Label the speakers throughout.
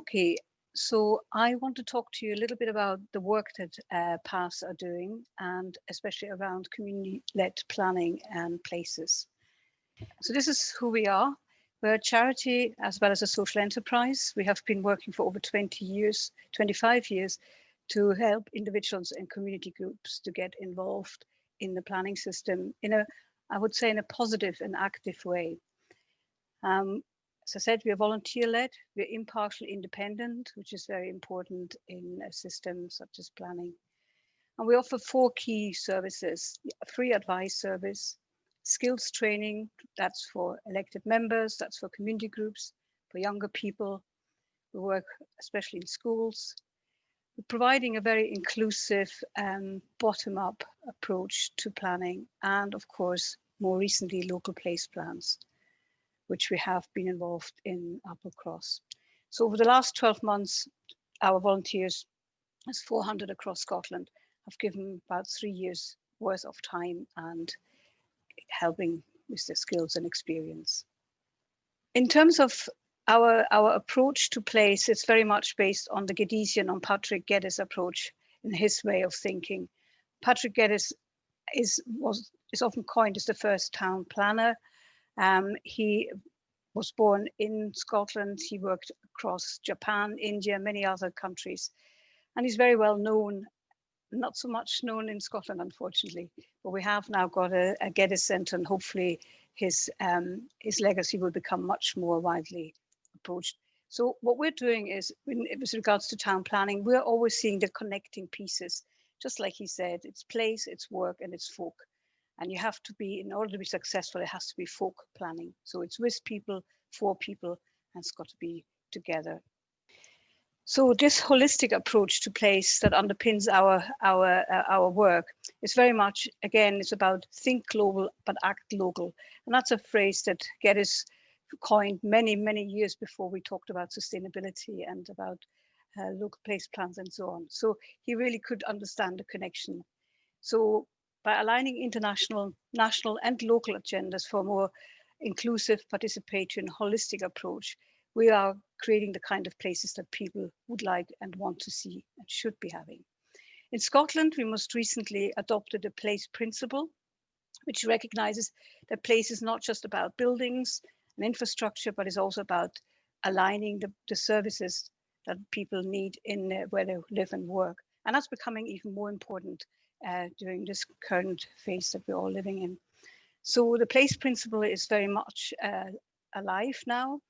Speaker 1: Okay, so I want to talk to you a little bit about the work that PASS are doing, and especially around community-led planning and places. So this is who we are. We're a charity as well as a social enterprise. We have been working for over 20 years, 25 years, to help individuals and community groups to get involved in the planning system in a, I would say, in a positive and active way. As I said, we are volunteer-led, we're impartial, independent, which is very important in a system such as planning. And we offer 4 key services: a free advice service, skills training, that's for elected members, that's for community groups, for younger people. We work especially in schools. We're providing a very inclusive bottom-up approach to planning, and of course, more recently, local place plans, which we have been involved in Applecross. So over the last 12 months, our volunteers, as 400 across Scotland, have given about 3 years worth of time and helping with their skills and experience. In terms of our approach to place, it's very much based on the Gedesian, on Patrick Geddes' approach and his way of thinking. Patrick Geddes is often coined as the first town planner. He was born in Scotland. He worked across Japan, India, many other countries. And he's very well known, not so much known in Scotland, unfortunately, but we have now got a Geddes Centre, and hopefully his legacy will become much more widely approached. So what we're doing is, with regards to town planning, we're always seeing the connecting pieces. Just like he said, it's place, it's work, and it's folk. And you have to be, in order to be successful, it has to be folk planning. So it's with people, for people, and it's got to be together. So this holistic approach to place that underpins our work is very much, again, it's about think global, but act local. And that's a phrase that Geddes coined many, many years before we talked about sustainability and about local place plans and so on. So he really could understand the connection. So by aligning international, national and local agendas for a more inclusive, participatory and holistic approach, we are creating the kind of places that people would like and want to see and should be having. In Scotland, we most recently adopted a place principle, which recognizes that place is not just about buildings and infrastructure, but is also about aligning the services that people need in where they live and work. And that's becoming even more important during this current phase that we're all living in. So the place principle is very much alive now.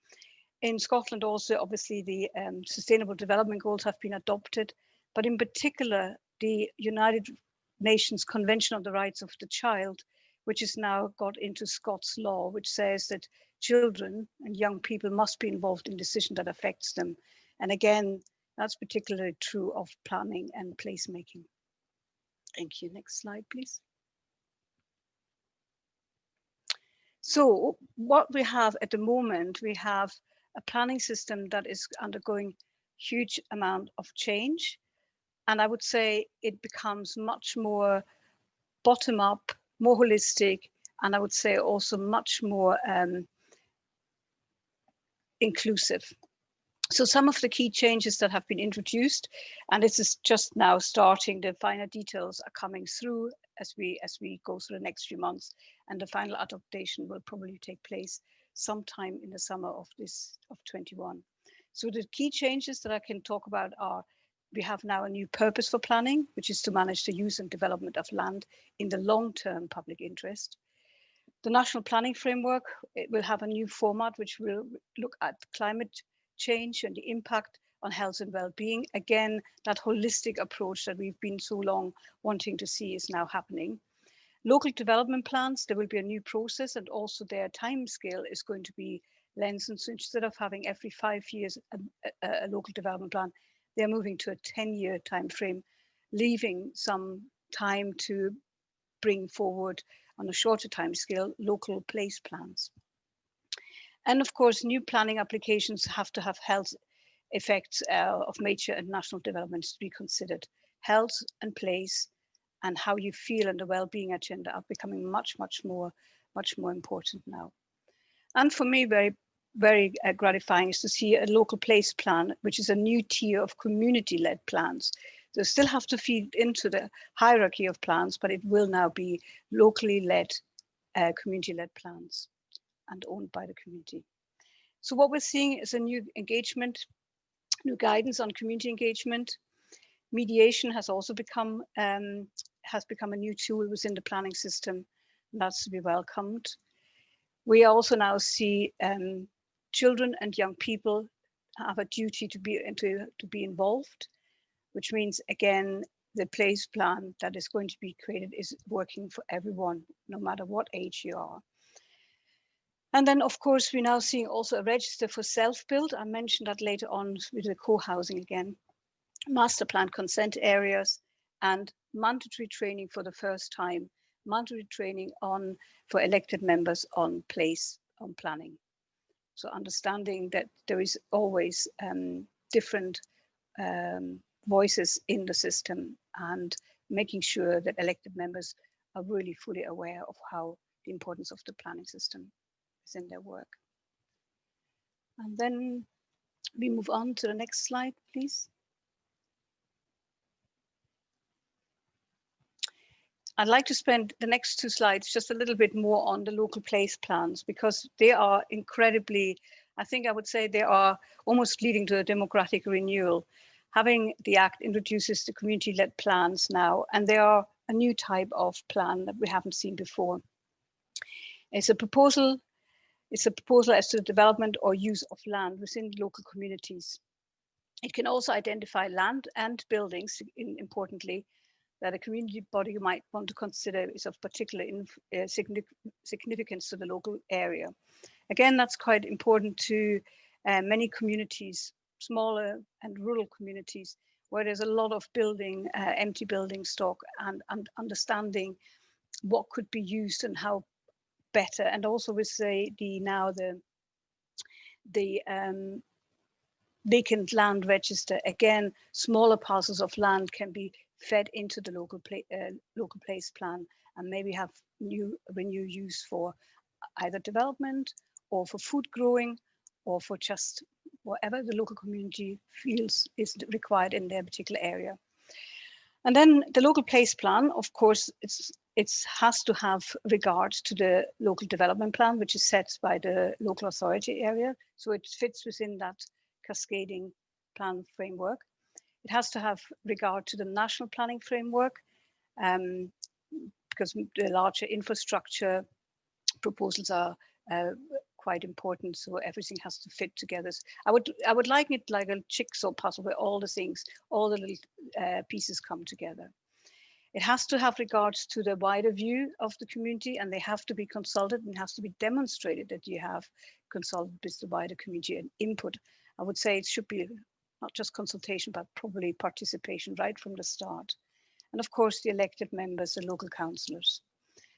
Speaker 1: In Scotland also, obviously, the Sustainable Development Goals have been adopted, but in particular, the United Nations Convention on the Rights of the Child, which has now got into Scots law, which says that children and young people must be involved in decision that affects them. And again, that's particularly true of planning and placemaking. Thank you. Next slide, please. So what we have at the moment, we have a planning system that is undergoing huge amount of change. And I would say it becomes much more bottom up, more holistic, and I would say also much more inclusive. So some of the key changes that have been introduced, and this is just now starting, the final details are coming through as we go through the next few months, and the final adaptation will probably take place sometime in the summer of 21. So the key changes that I can talk about are, we have now a new purpose for planning, which is to manage the use and development of land in the long-term public interest. The National Planning Framework, it will have a new format, which will look at climate change and the impact on health and well-being. Again, that holistic approach that we've been so long wanting to see is now happening. Local development plans, there will be a new process, and also their time scale is going to be lengthened. So instead of having every 5 years a local development plan, they're moving to a 10-year time frame, leaving some time to bring forward on a shorter time scale local place plans. And of course, new planning applications have to have health effects of major and national developments to be considered. Health and place and how you feel and the well-being agenda are becoming much more important now. And for me, very very gratifying is to see a local place plan, which is a new tier of community-led plans. They still have to feed into the hierarchy of plans, but it will now be locally led, community-led plans and owned by the community. So what we're seeing is a new engagement, new guidance on community engagement. Mediation has also become a new tool within the planning system. And that's to be welcomed. We also now see children and young people have a duty to be involved, which means, again, the place plan that is going to be created is working for everyone, no matter what age you are. And then, of course, we're now seeing also a register for self-build. I mentioned that later on with the co-housing again, master plan consent areas, and mandatory training for the first time, mandatory training for elected members on planning. So understanding that there is always different voices in the system, and making sure that elected members are really fully aware of how the importance of the planning system is in their work. And then we move on to the next slide, please. I'd like to spend the next 2 slides just a little bit more on the local place plans, because they are incredibly, I think I would say they are almost leading to a democratic renewal. Having the Act introduces the community-led plans now, and they are a new type of plan that we haven't seen before. It's a proposal as to the development or use of land within local communities. It can also identify land and buildings, importantly, that a community body might want to consider is of particular significance to the local area. Again, that's quite important to many communities, smaller and rural communities, where there's a lot of empty building stock, and understanding what could be used and how better. And also with the vacant land register, again, smaller parcels of land can be fed into the local place plan, and maybe have renewed use for either development or for food growing, or for just whatever the local community feels is required in their particular area. And then the local place plan, of course, it has to have regard to the local development plan, which is set by the local authority area. So it fits within that cascading plan framework. It has to have regard to the national planning framework, because the larger infrastructure proposals are quite important. So everything has to fit together. I would liken it like a jigsaw puzzle, where all the little pieces come together. It has to have regards to the wider view of the community, and they have to be consulted, and has to be demonstrated that you have consulted with the wider community and input. I would say it should be not just consultation, but probably participation right from the start. And of course, the elected members, the local councillors.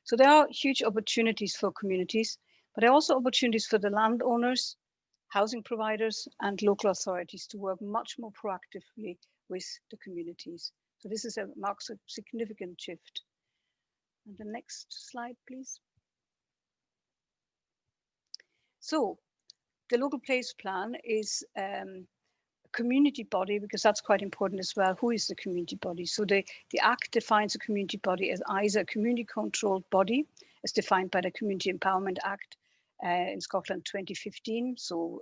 Speaker 1: So there are huge opportunities for communities, but there are also opportunities for the landowners, housing providers, and local authorities to work much more proactively with the communities. So this marks a significant shift. And the next slide, please. So the local place plan is a community body, because that's quite important as well. Who is the community body? So the Act defines a community body as either a community controlled body, as defined by the Community Empowerment Act in Scotland 2015. So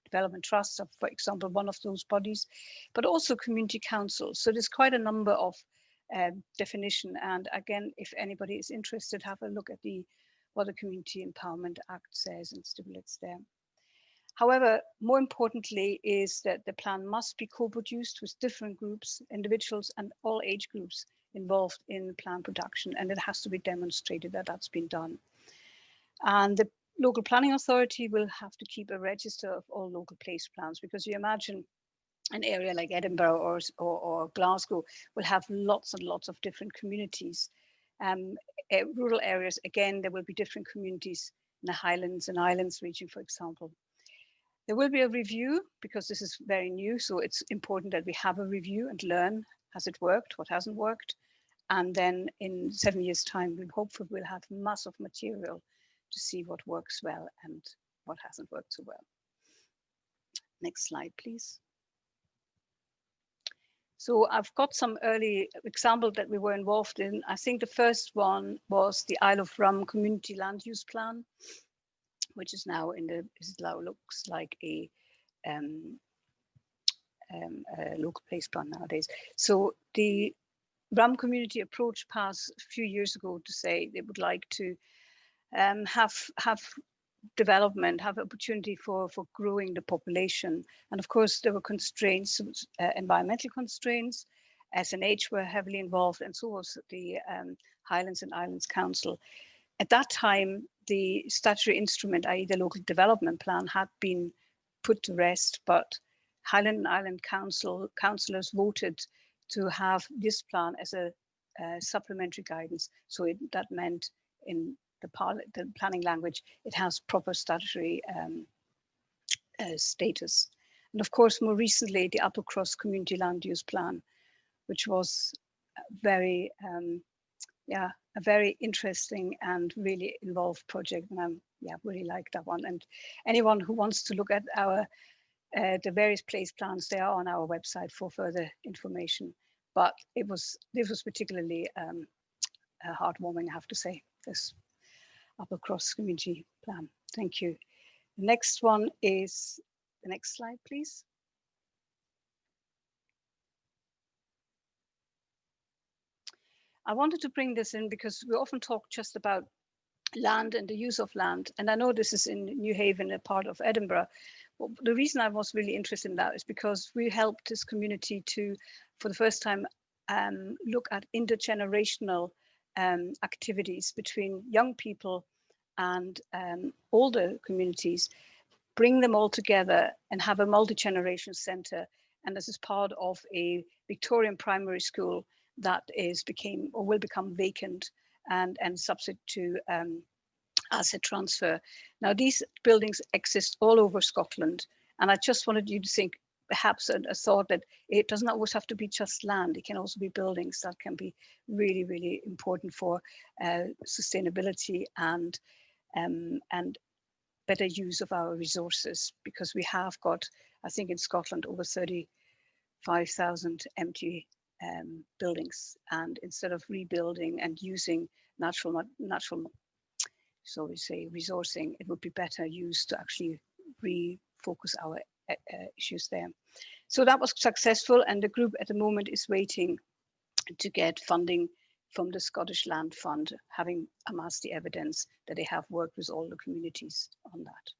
Speaker 1: development trusts are, for example, one of those bodies, but also community councils. So there's quite a number of definition. And again, if anybody is interested, have a look at what the Community Empowerment Act says and stipulates there. However, more importantly is that the plan must be co-produced with different groups, individuals, and all age groups involved in plan production, and it has to be demonstrated that that's been done. And the local planning authority will have to keep a register of all local place plans, because you imagine an area like Edinburgh or Glasgow will have lots and lots of different communities. Rural areas, again, there will be different communities in the Highlands and Islands region, for example. There will be a review, because this is very new, so it's important that we have a review and learn, has it worked, what hasn't worked? And then in 7 years' time, we hopefully will have massive material to see what works well and what hasn't worked so well. Next slide, please. So I've got some early examples that we were involved in. I think the first one was the Isle of Rum Community Land Use Plan, which is now looks like a local place plan nowadays. So the Rum community approached PAS a few years ago to say they would like to have development, have opportunity for growing the population. And of course, there were constraints, environmental constraints. SNH were heavily involved, and so was the Highlands and Islands Council. At that time, the statutory instrument, i.e. the local development plan, had been put to rest, but Highland and Island councillors voted to have this plan as a supplementary guidance. So that meant in the planning language, it has proper statutory status. And of course, more recently, the Applecross Community Land Use Plan, which was very, a very interesting and really involved project. And I really like that one. And anyone who wants to look at our the various place plans, they are on our website for further information. But this was particularly heartwarming, I have to say, this Applecross Community Plan. Thank you. The next one is the next slide, please. I wanted to bring this in because we often talk just about land and the use of land. And I know this is in New Haven, a part of Edinburgh. Well, the reason I was really interested in that is because we helped this community to, for the first time, look at intergenerational activities between young people and older communities, bring them all together and have a multi-generation centre. And this is part of a Victorian primary school that will become vacant and subject to asset transfer. Now, these buildings exist all over Scotland, and I just wanted you to think perhaps a thought that it doesn't always have to be just land. It can also be buildings that can be really, really important for sustainability and better use of our resources, because we have got, I think in Scotland, over 35,000 empty buildings, and instead of rebuilding and using natural, so we say resourcing, it would be better used to actually refocus our issues there. So that was successful, and the group at the moment is waiting to get funding from the Scottish Land Fund, having amassed the evidence that they have worked with all the communities on that.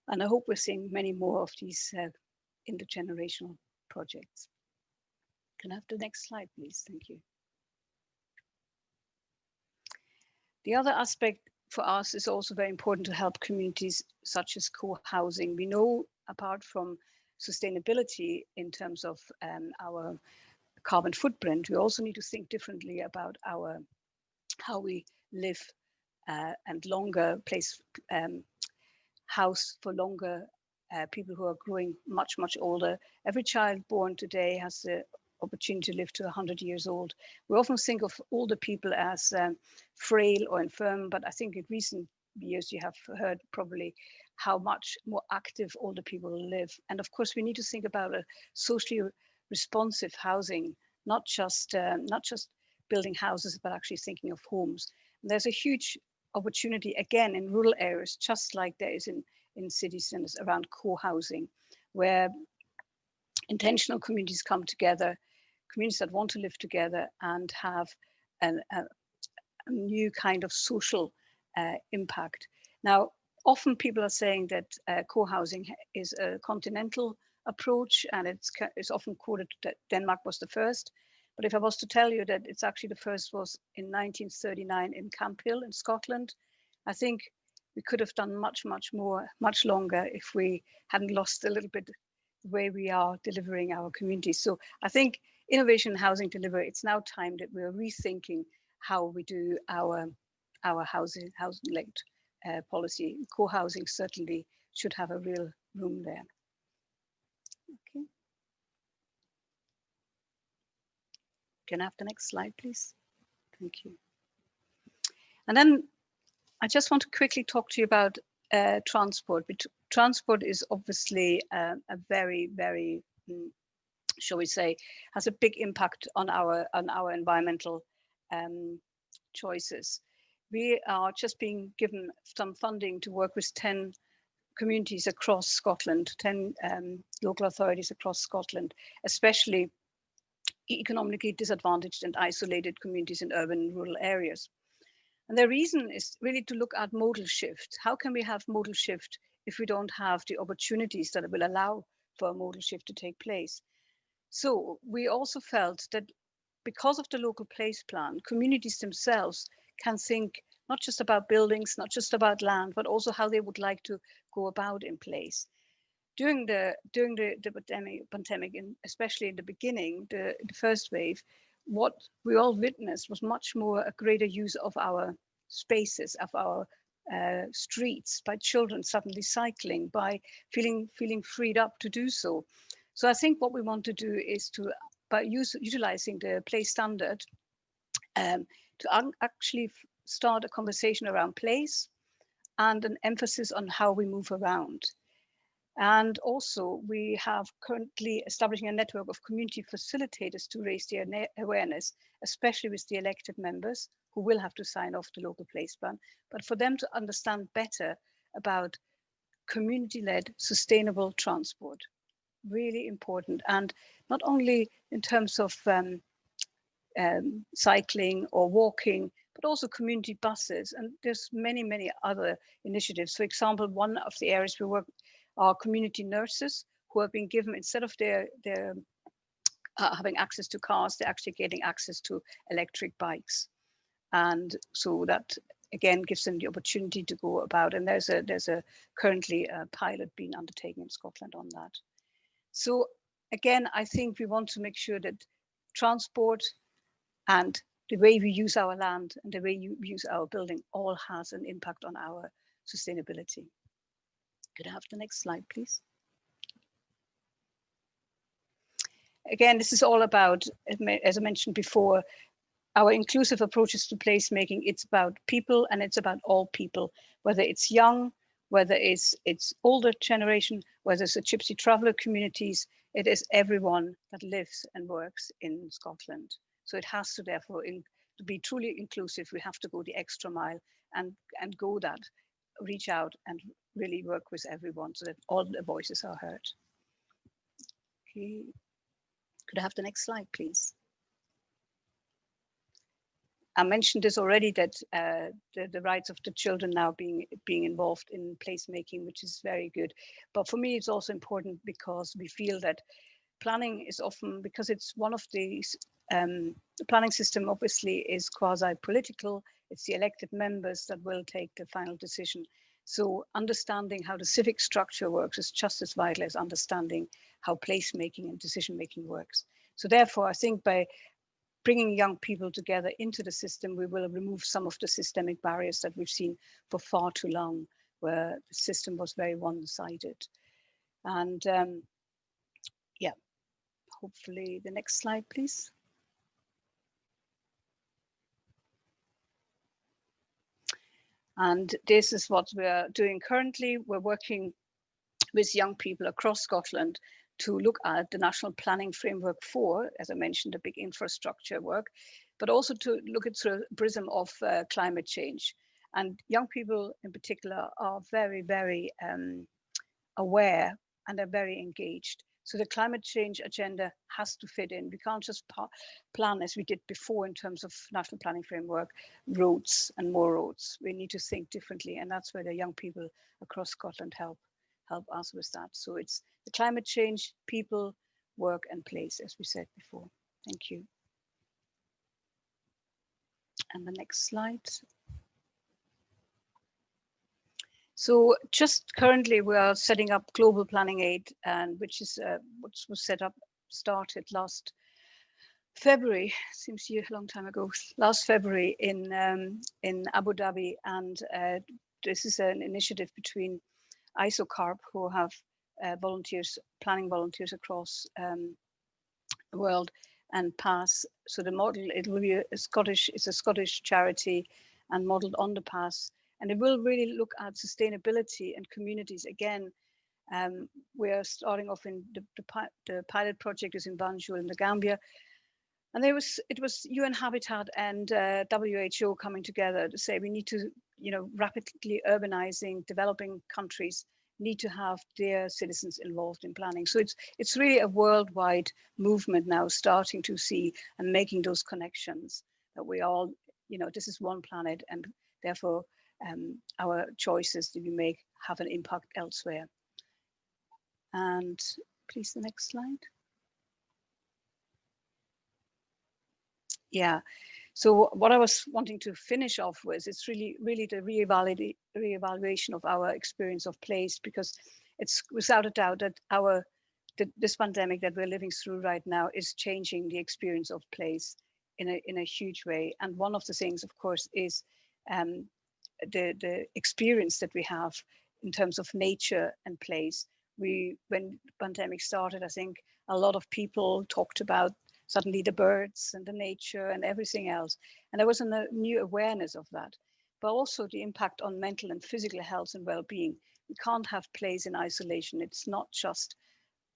Speaker 1: And I hope we're seeing many more of these intergenerational projects. Can I have the next slide, please? Thank you. The other aspect for us is also very important to help communities such as co-housing. We know, apart from sustainability in terms of our carbon footprint, we also need to think differently about how we live and longer house for longer people who are growing much, much older. Every child born today has the opportunity to live to 100 years old. We often think of older people as frail or infirm, but I think in recent years you have heard probably how much more active older people live. And of course, we need to think about a socially responsive housing, not just building houses, but actually thinking of homes. And there's a huge opportunity again in rural areas, just like there is in city centres, around co-housing, where intentional communities come together, communities that want to live together and have a new kind of social impact. Now, often people are saying that co-housing is a continental approach, and it's often quoted that Denmark was the first. But if I was to tell you that it's actually the first was in 1939 in Camp Hill in Scotland, I think we could have done much, much more, much longer if we hadn't lost a little bit the way we are delivering our communities. So I think innovation in housing delivery, it's now time that we're rethinking how we do our housing-linked policy. Co-housing certainly should have a real room there. Okay. Can I have the next slide, please? Thank you. And then I just want to quickly talk to you about transport. Transport is obviously a very, very, shall we say, has a big impact on our environmental choices. We are just being given some funding to work with 10 communities across Scotland, 10 local authorities across Scotland, especially economically disadvantaged and isolated communities in urban and rural areas. And the reason is really to look at modal shift. How can we have modal shift if we don't have the opportunities that will allow for a modal shift to take place? So we also felt that because of the local place plan, communities themselves can think not just about buildings, not just about land, but also how they would like to go about in place. During the pandemic, and especially in the beginning, the first wave, what we all witnessed was much more a greater use of our spaces, of our streets, by children suddenly cycling, by feeling freed up to do so. So I think what we want to do is to, by utilizing the place standard, to actually start a conversation around place and an emphasis on how we move around. And also we have currently establishing a network of community facilitators to raise the awareness, especially with the elected members who will have to sign off the local place plan, but for them to understand better about community-led sustainable transport. Really important, and not only in terms of cycling or walking, but also community buses. And there's many, many other initiatives. For example, one of the areas we work are community nurses who have been given, instead of their having access to cars, they're actually getting access to electric bikes. And so that again gives them the opportunity to go about. And there's a currently a pilot being undertaken in Scotland on that. So again, I think we want to make sure that transport and the way we use our land and the way you use our building all has an impact on our sustainability. Could I have the next slide, please? Again, this is all about, as I mentioned before, our inclusive approaches to placemaking. It's about people, and it's about all people, whether it's young, whether it's older generation, whether it's the Gypsy traveller communities. It is everyone that lives and works in Scotland. So it has to therefore, to be truly inclusive, we have to go the extra mile and go that, reach out and really work with everyone so that all the voices are heard. Okay. Could I have the next slide, please? I mentioned this already, that the rights of the children now being involved in placemaking, which is very good. But for me, it's also important because we feel that planning is often, because it's one of these, the planning system obviously is quasi-political. It's the elected members that will take the final decision. So understanding how the civic structure works is just as vital as understanding how placemaking and decision-making works. So therefore, I think by bringing young people together into the system, we will remove some of the systemic barriers that we've seen for far too long, where the system was very one-sided. And yeah, hopefully the next slide, please. And this is what we're doing currently. We're working with young people across Scotland to look at the National Planning Framework for, as I mentioned, the big infrastructure work, but also to look at through a prism of climate change. And young people in particular are very, very aware and are very engaged. So the climate change agenda has to fit in. We can't just plan as we did before in terms of National Planning Framework, roads and more roads. We need to think differently, and that's where the young people across Scotland help us with that. So it's the climate change, people, work and place, as we said before. Thank you. And the next slide. So just currently we are setting up global planning aid, and which is which was started last February, seems a long time ago, last February in Abu Dhabi. And this is an initiative between ISOCARP, who have volunteers, planning volunteers across the world, and PASS. So the model, it will be it's a Scottish charity and modeled on the PASS. And it will really look at sustainability and communities. Again, we are starting off in the pilot project is in Banjul in the Gambia. And it was UN Habitat and WHO coming together to say we need to, rapidly urbanizing, developing countries need to have their citizens involved in planning. So it's really a worldwide movement now, starting to see and making those connections that we all, this is one planet, and therefore our choices that we make have an impact elsewhere. And please, the next slide. Yeah. So what I was wanting to finish off with, it's really the reevaluation of our experience of place, because it's without a doubt that this pandemic that we're living through right now is changing the experience of place in a huge way. And one of the things, of course, is the experience that we have in terms of nature and place. When the pandemic started, I think a lot of people talked about suddenly the birds and the nature and everything else. And there was a new awareness of that, but also the impact on mental and physical health and well-being. We can't have place in isolation. It's not just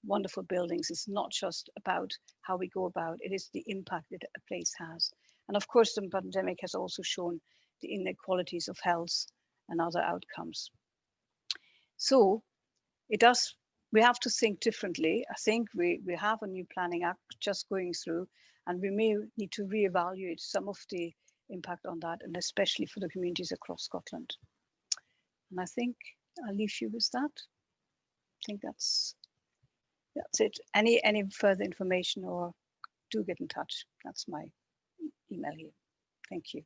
Speaker 1: wonderful buildings. It's not just about how we go about. It is the impact that a place has. And of course, the pandemic has also shown the inequalities of health and other outcomes. So we have to think differently. I think we have a new planning act just going through, and we may need to reevaluate some of the impact on that, and especially for the communities across Scotland. And I think I'll leave you with that. I think that's it. Any further information, or do get in touch. That's my email here. Thank you.